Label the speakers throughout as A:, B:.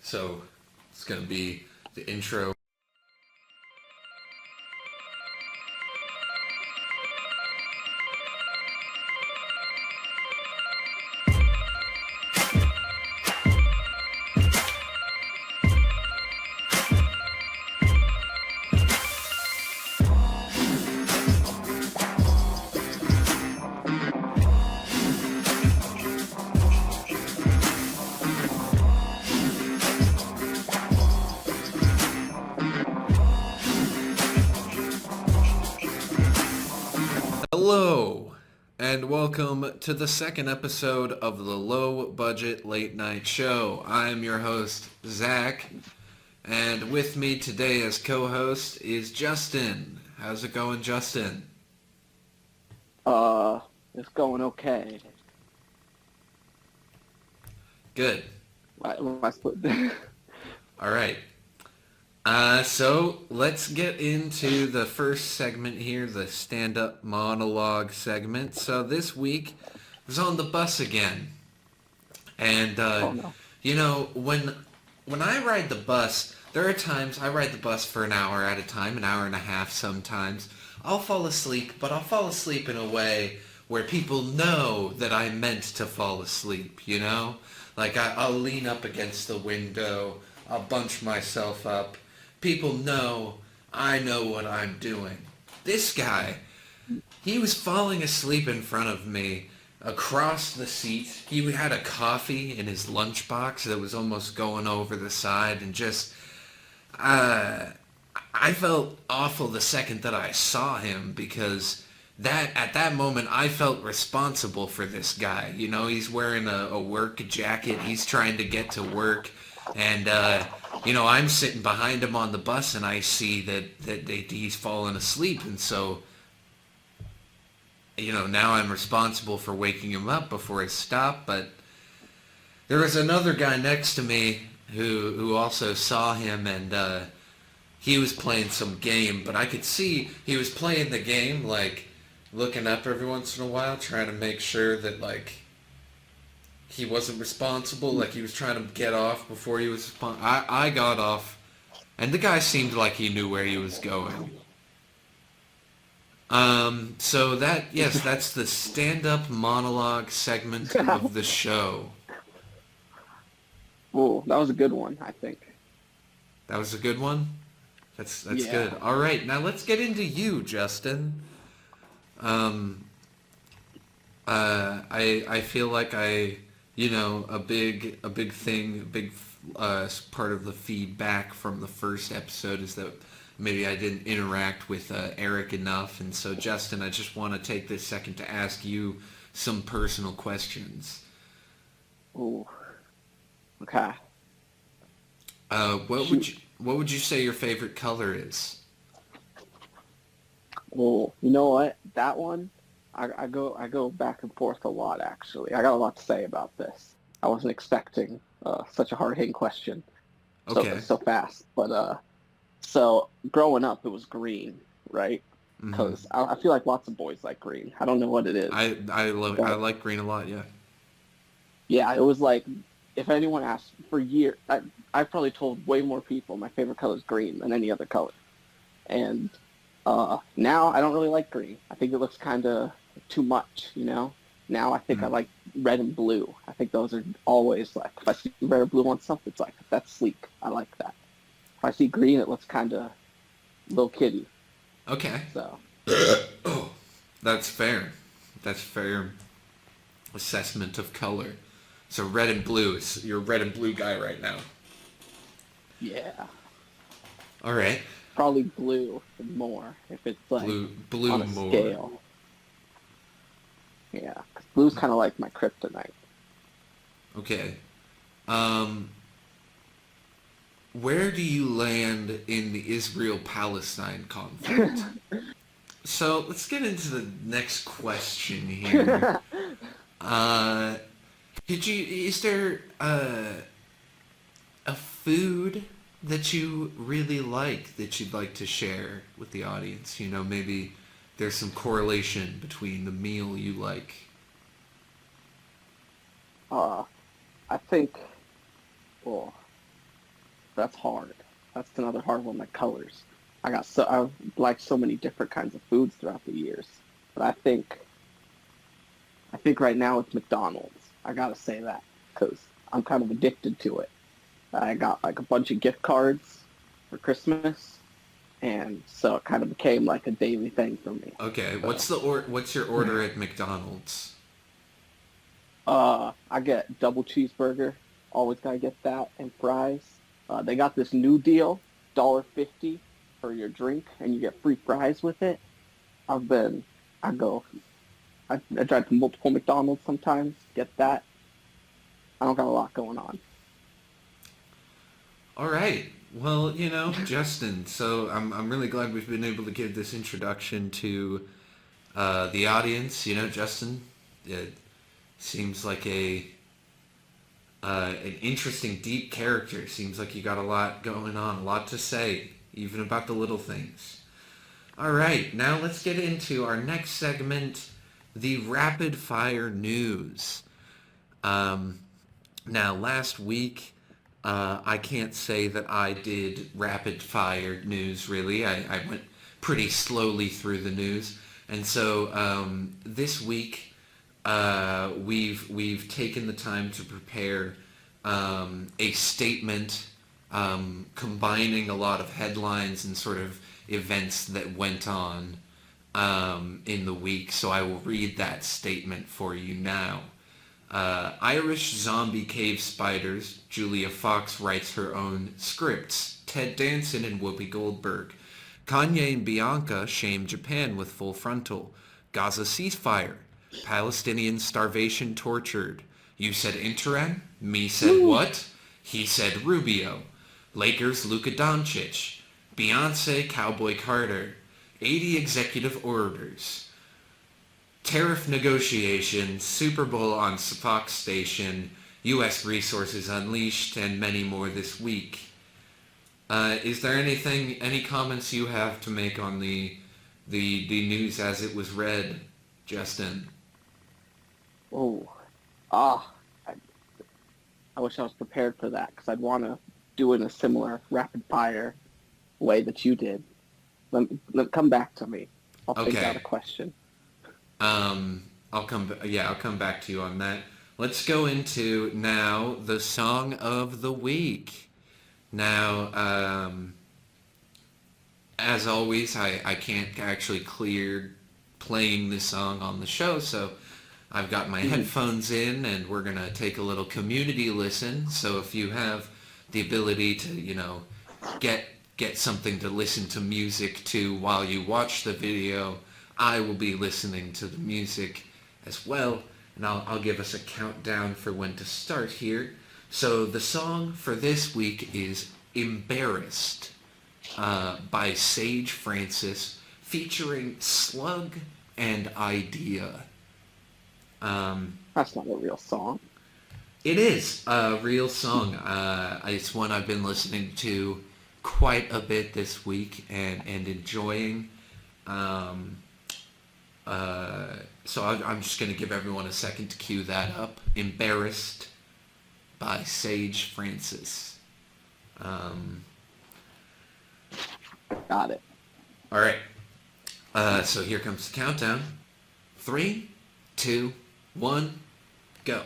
A: So it's going to be the intro. Hello, and welcome to the second episode of the Low Budget Late Night Show. I'm your host, Xach, and with me today as co-host is Justin. How's it going, Justin?
B: It's going okay.
A: Good.
B: My split.
A: All right. So let's get into the first segment here, the stand-up monologue segment. So this week I was on the bus again, and
B: Oh no.
A: you know when I ride the bus, there are times I ride the bus for an hour at a time, an hour and a half sometimes. I'll fall asleep, but I'll fall asleep in a way where people know that I meant to fall asleep. You know, like I'll lean up against the window, I'll bunch myself up. People know I know what I'm doing. This guy, he was falling asleep in front of me across the seat. He had a coffee in his lunchbox that was almost going over the side, and just, I felt awful the second that I saw him, because at that moment I felt responsible for this guy. You know, he's wearing a work jacket. He's trying to get to work, and I'm sitting behind him on the bus, and I see that he's fallen asleep, and so, now I'm responsible for waking him up before I stop. But there was another guy next to me who also saw him, and he was playing some game, but I could see he was playing the game, like, looking up every once in a while, trying to make sure that, like, he wasn't responsible, like he was trying to get off before he was I got off, and the guy seemed like he knew where he was going. So that's the stand-up monologue segment of the show.
B: Oh, that was a good one, I think.
A: That was a good one? That's
B: Yeah.
A: good. All right, now let's get into you, Justin. I feel like a big thing, part of the feedback from the first episode is that maybe I didn't interact with Eric enough, and so Justin, I just want to take this second to ask you some personal questions.
B: Oh, okay.
A: What would you say your favorite color is?
B: Well, you know what? That one, I go back and forth a lot. Actually, I got a lot to say about this. I wasn't expecting such a hard-hitting question
A: Okay.
B: so fast. But so growing up, it was green, right?
A: Hmm.
B: Because I feel like lots of boys like green. I don't know what it is.
A: I like green a lot. Yeah.
B: Yeah, it was like, if anyone asked for years, I've probably told way more people my favorite color is green than any other color. And now I don't really like green. I think it looks kind of too much, you know? Now I think I like red and blue. I think those are always, like, if I see red or blue on something, it's like, that's sleek. I like that. If I see green, it looks kind of little kitty.
A: Okay.
B: So,
A: Oh, that's fair. That's fair assessment of color. So red and blue, you're a red and blue guy right now.
B: yeah.
A: All right.
B: Probably blue more if it's like
A: Blue
B: on a
A: more.
B: scale. Yeah, 'cause blue's kind of like my kryptonite.
A: Okay. Where do you land in the Israel-Palestine conflict? So let's get into the next question here. Is there a food that you really like that you'd like to share with the audience? Maybe there's some correlation between the meal you like.
B: I think, well, that's hard. That's another hard one. Like colors. I've liked so many different kinds of foods throughout the years, but I think right now it's McDonald's. I gotta say that because I'm kind of addicted to it. I got like a bunch of gift cards for Christmas, and so it kind of became like a daily thing for me.
A: Okay,
B: So,
A: what's your order at McDonald's?
B: I get double cheeseburger. Always gotta get that and fries. They got this new deal, $1.50 for your drink, and you get free fries with it. I've been, I go, I drive to multiple McDonald's sometimes, get that. I don't got a lot going on.
A: All right. Well, Justin, so I'm really glad we've been able to give this introduction to the audience. Justin, it seems like an interesting, deep character. Seems like you got a lot going on, a lot to say, even about the little things. All right, now let's get into our next segment, the rapid fire news. Now, last week, I can't say that I did rapid fire news, really. I went pretty slowly through the news. And so this week, we've taken the time to prepare a statement combining a lot of headlines and sort of events that went on in the week. So I will read that statement for you now. Irish zombie cave spiders. Julia Fox writes her own scripts. Ted Danson and Whoopi Goldberg. Kanye and Bianca shame Japan with full frontal. Gaza ceasefire. Palestinian starvation tortured. You said interim? Me said what? He said Rubio. Lakers Luka Doncic. Beyonce Cowboy Carter. 80 executive orders. Tariff negotiations, Super Bowl on Fox Station, U.S. resources unleashed, and many more this week. Is there any comments you have to make on the news as it was read, Justin?
B: Oh, ah, I, I wish I was prepared for that because I'd want to do it in a similar rapid fire way that you did. Come back to me. I'll think out a
A: Okay.
B: question.
A: I'll come back to you on that. Let's go into now the song of the week. Now, as always, I can't actually clear playing this song on the show, so I've got my headphones in and we're gonna take a little community listen. So if you have the ability to, get something to listen to music to while you watch the video, I will be listening to the music as well, and I'll give us a countdown for when to start here. So the song for this week is Embarrassed by Sage Francis, featuring Slug and Idea.
B: That's not a real song.
A: It is a real song. It's one I've been listening to quite a bit this week and enjoying. So I'm just going to give everyone a second to cue that up. Embarrassed by Sage Francis.
B: Got it.
A: All right. So here comes the countdown. 3, 2, 1, go.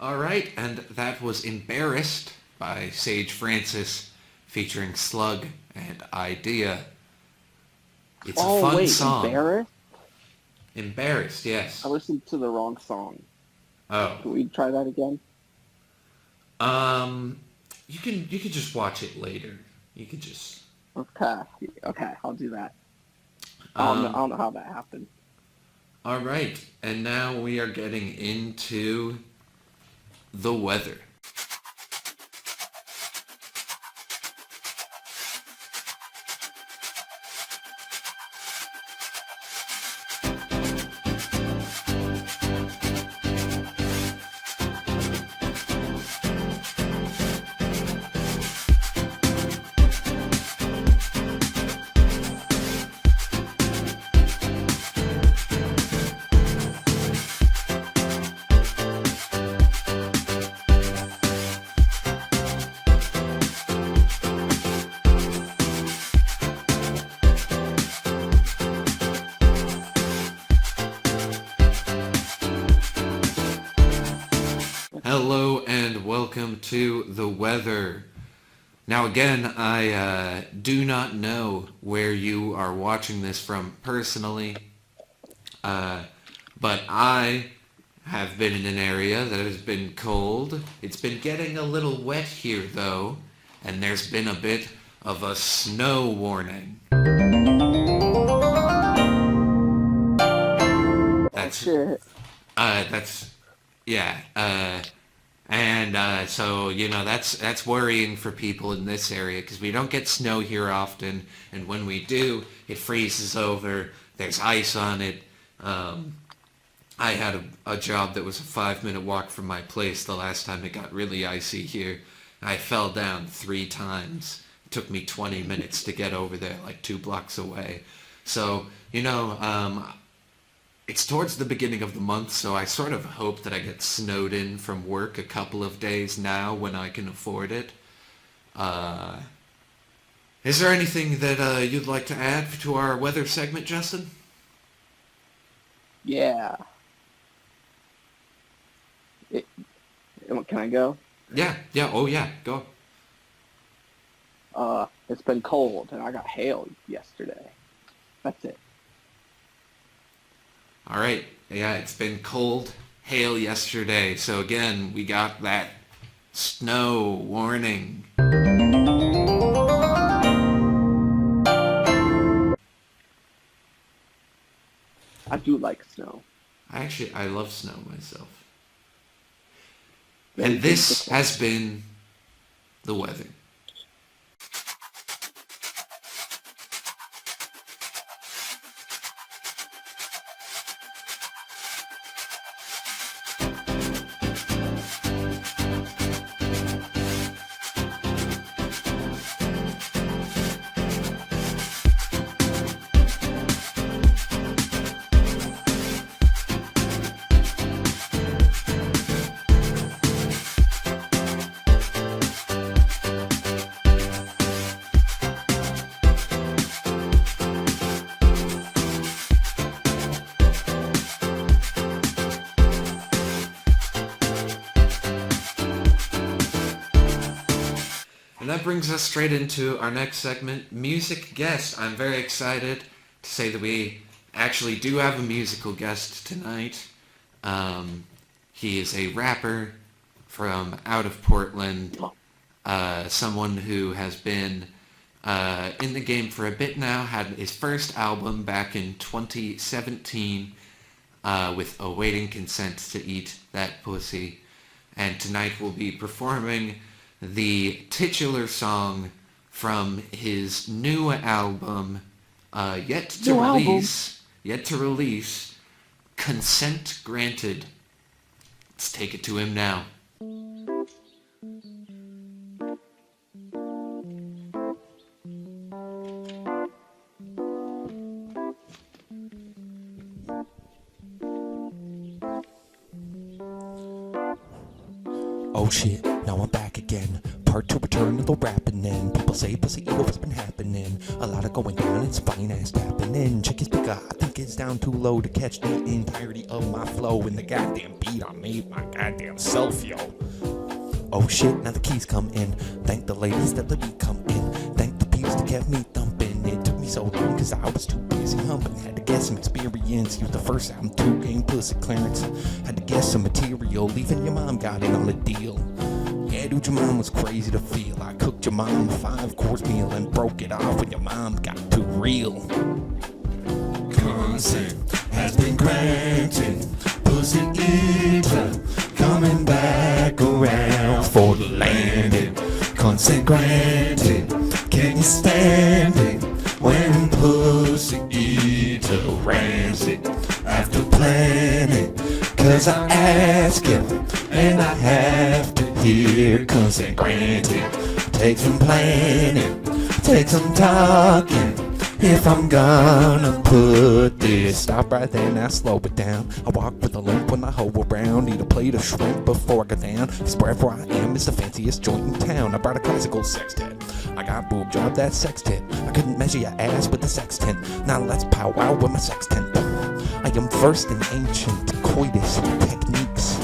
A: All right, and that was Embarrassed by Sage Francis featuring Slug and Idea. It's a fun song.
B: Embarrassed?
A: Embarrassed, yes.
B: I listened to the wrong song.
A: Oh.
B: Can we try that again?
A: You can just watch it later. You could just...
B: Okay, I'll do that. I don't know how that happened.
A: All right, and now we are getting into the weather. Hello and welcome to the weather. Now again, I do not know where you are watching this from personally, but I have been in an area that has been cold. It's been getting a little wet here though, and there's been a bit of a snow warning. So, you know, that's worrying for people in this area because we don't get snow here often, and when we do, it freezes over, there's ice on it. I had a job that was a 5-minute walk from my place the last time it got really icy here. I fell down 3 times. It took me 20 minutes to get over there, like 2 blocks away. So, you know, it's towards the beginning of the month, so I sort of hope that I get snowed in from work a couple of days now when I can afford it. Is there anything that you'd like to add to our weather segment, Justin?
B: Yeah. Can I go?
A: Yeah, oh yeah, go.
B: It's been cold, and I got hail yesterday. That's it.
A: All right. Yeah, it's been cold, hail yesterday. So again, we got that snow warning.
B: I do like snow.
A: I love snow myself. And this has been the weather. And that brings us straight into our next segment, Music Guest. I'm very excited to say that we actually do have a musical guest tonight. He is a rapper from out of Portland, someone who has been in the game for a bit now, had his first album back in 2017 with Awaiting Consent to Eat That Pussy. And tonight we'll be performing the titular song from his new album, yet to release, Consent Granted. Let's take it to him now.
C: Oh shit, now I'm back again. hard to return to the rapping in. People say pussy eater, what's been happening? A lot of going down, it's fine ass happening. Check his speaker, I think it's down too low to catch the entirety of my flow. And the goddamn beat I made my goddamn self, yo. Oh shit, now the keys come in. Thank the ladies that let me come in. Thank the peeps that kept me thumping. It took me so long cause I was too busy humping. Had to get some experience. Used the first album to gain pussy clearance. Had to get some material. Even your mom got in on the deal. Yeah, dude, your mom was crazy to feel. I cooked your mom a 5-course meal and broke it off when your mom got too real. Consent has been granted. Pussy eater coming back around for the landing. Consent granted. Can you stand it when pussy eater rams it after planning? Cause I ask him and I have to hear consent granted. Take some planning, take some talking. If I'm gonna put this, stop right there, now slow it down. I walk with a limp when I hoe around. Eat a plate of shrimp before I go down. Cause wherever I am is the fanciest joint in town. I brought a classical sextet. I got boob job, that sextet. I couldn't measure your ass with a sextant. Now let's powwow with my sextant. I am versed in ancient coitus techniques,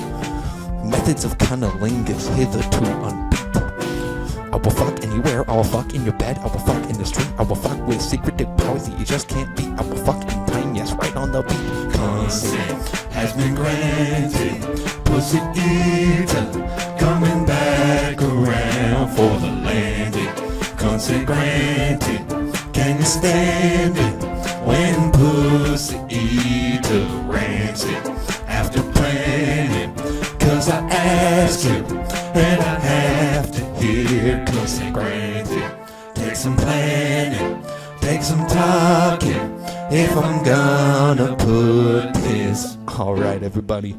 C: methods of cunnilingus hitherto unbeat. I will fuck anywhere, I will fuck in your bed, I will fuck in the street, I will fuck with secretive powers that you just can't beat. I will fuck in time, yes, right on the beat. Consent has been granted. Pussy eater coming back around for the landing. Consent granted. Can you stand it when pussy eater rams it after planning? Cause I asked him and I have to hear consent granted. Take some planning, take some talking if I'm gonna put this. Alright everybody,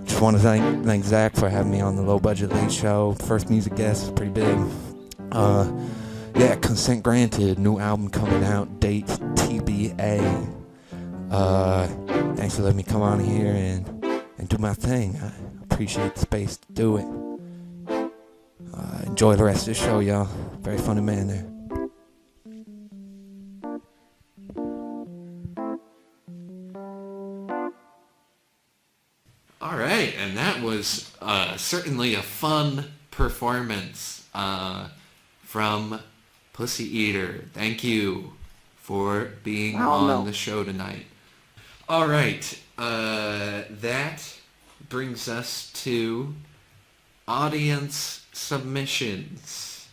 C: just want to thank Xach for having me on the Low Budget Late Show. First music guest is pretty big. Yeah, consent granted, new album coming out, date TBA. Thanks for letting me come on here and do my thing. I appreciate the space to do it. Enjoy the rest of the show, y'all. Very funny man there.
A: All right, and that was certainly a fun performance from Pussy Eater. Thank you for being on the show tonight. All right, that brings us to audience submissions.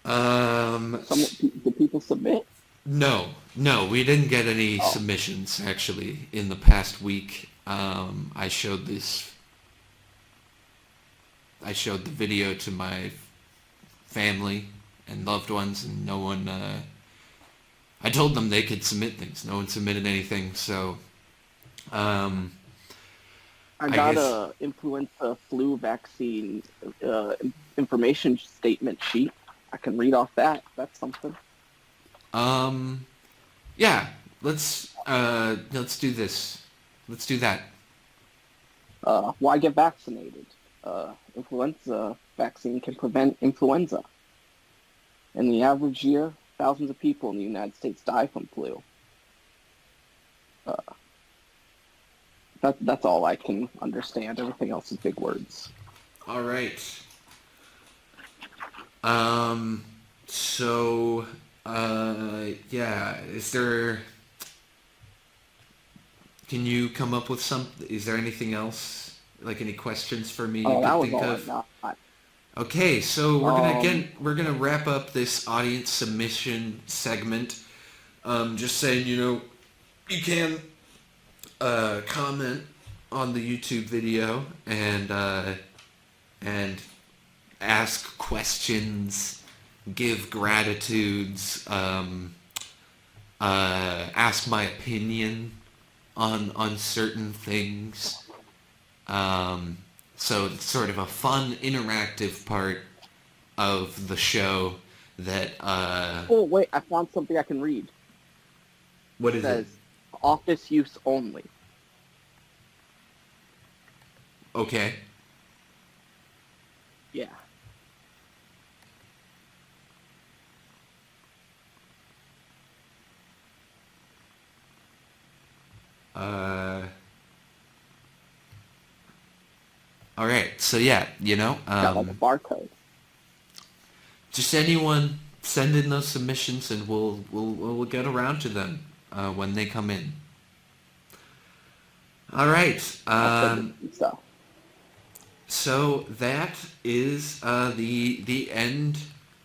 B: Do people submit?
A: No, we didn't get any submissions actually in the past week. I showed the video to my family and loved ones, and no one, I told them they could submit things. No one submitted anything, so,
B: I got a influenza flu vaccine information statement sheet. I can read off that. That's something.
A: Yeah, let's do this. Let's do that.
B: Why get vaccinated? Influenza vaccine can prevent influenza. In the average year, thousands of people in the United States die from flu. That's all I can understand. Everything else is big words.
A: All right. So, yeah, can you come up with is there anything else, like any questions for me you can think of? Okay, so we're gonna wrap up this audience submission segment. Just saying, you can comment on the YouTube video and ask questions, give gratitudes, ask my opinion on certain things. So it's sort of a fun, interactive part of the show that...
B: Oh, wait, I found something I can read.
A: What is it?
B: Says, office use only.
A: Okay.
B: Yeah.
A: All right. So yeah,
B: Got like a barcode.
A: just anyone send in those submissions, and we'll get around to them when they come in. All right.
B: So
A: So that is the end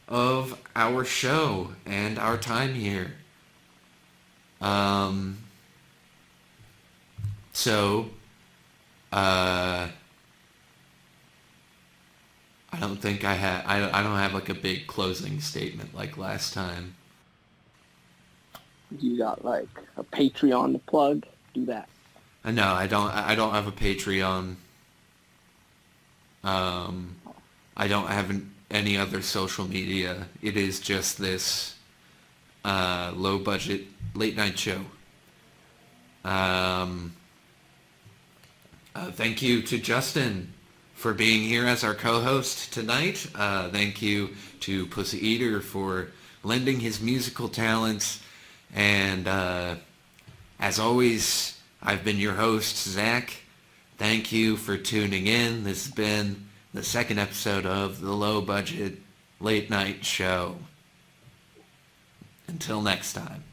A: of our show and our time here. So I don't think I don't have like a big closing statement like last time.
B: you got like a Patreon to plug. Do that.
A: No, I don't have a Patreon. I don't have any other social media. It is just this low budget late night show. Thank you to Justin for being here as our co-host tonight. Thank you to Pussy Eater for lending his musical talents. And as always, I've been your host, Xach. Thank you for tuning in. This has been the second episode of the Low Budget Late Night Show. Until next time.